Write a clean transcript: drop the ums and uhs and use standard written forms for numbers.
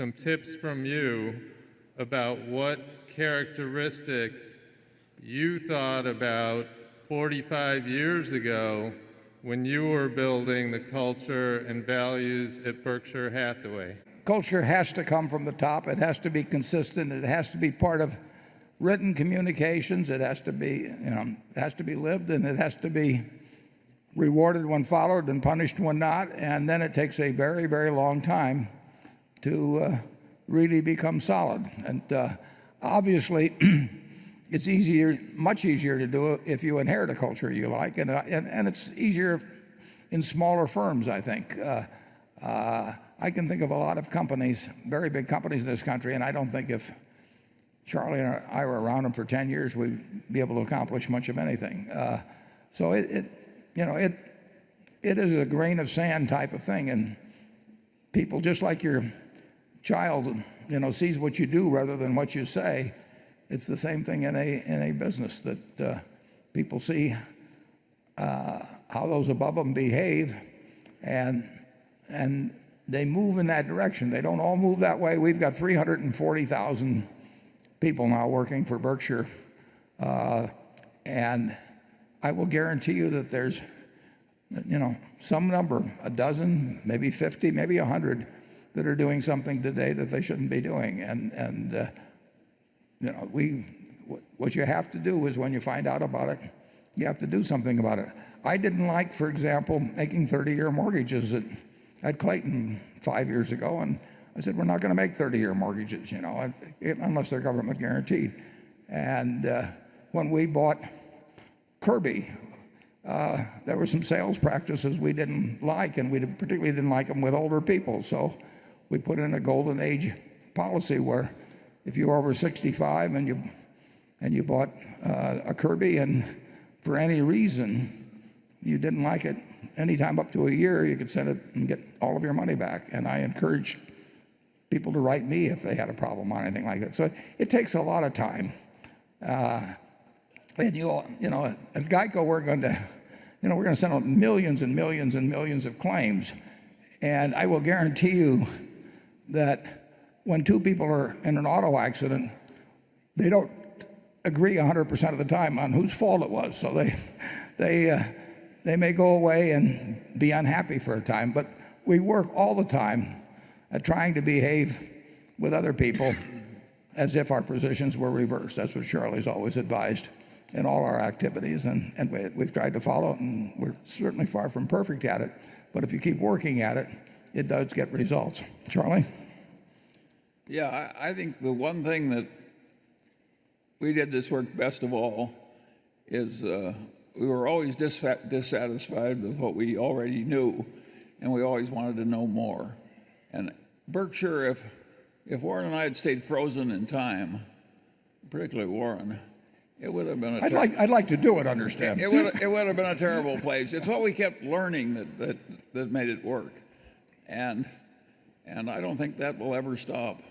some tips from you about what characteristics you thought about 45 years ago when you were building the culture and values at Berkshire Hathaway. Culture has to come from the top. It has to be consistent. It has to be part of written communications. It has to be, it has to be lived, and it has to be rewarded when followed and punished when not. And then it takes a very, very long time to really become solid. And obviously, it's much easier to do it if you inherit a culture you like, and it's easier in smaller firms, I think. I can think of a lot of companies, very big companies in this country, and I don't think if Charlie and I were around them for 10 years, we'd be able to accomplish much of anything. So it is a grain of sand type of thing, and people, just like your child, sees what you do rather than what you say. It's the same thing in a business, that people see how those above them behave, and they move in that direction. They don't all move that way. We've got 340,000 people now working for Berkshire, and I will guarantee you that there's some number, a dozen, maybe 50, maybe 100, that are doing something today that they shouldn't be doing. And what you have to do is, when you find out about it, you have to do something about it. I didn't like, for example, making 30-year mortgages at Clayton 5 years ago, and I said, we're not going to make 30-year mortgages, unless they're government guaranteed. And when we bought Kirby, there were some sales practices we didn't like, and we particularly didn't like them with older people. So we put in a golden age policy where if you were over 65 and you bought a Kirby, and for any reason you didn't like it, anytime up to a year, you could send it and get all of your money back. And I encouraged people to write me if they had a problem on anything like that. So it takes a lot of time. And at Geico, we're going to send out millions and millions and millions of claims. And I will guarantee you that when two people are in an auto accident, they don't agree 100% of the time on whose fault it was. So they may go away and be unhappy for a time, but we work all the time at trying to behave with other people as if our positions were reversed. That's what Charlie's always advised in all our activities, and we've tried to follow it, and we're certainly far from perfect at it. But if you keep working at it, it does get results. Charlie? Yeah, I think the one thing that we did this work best of all is we were always dissatisfied with what we already knew, and we always wanted to know more. And Berkshire, if Warren and I had stayed frozen in time, particularly Warren, it would have been I'd like to do it, understand. It would have been a terrible place. It's what we kept learning that made it work. And I don't think that will ever stop.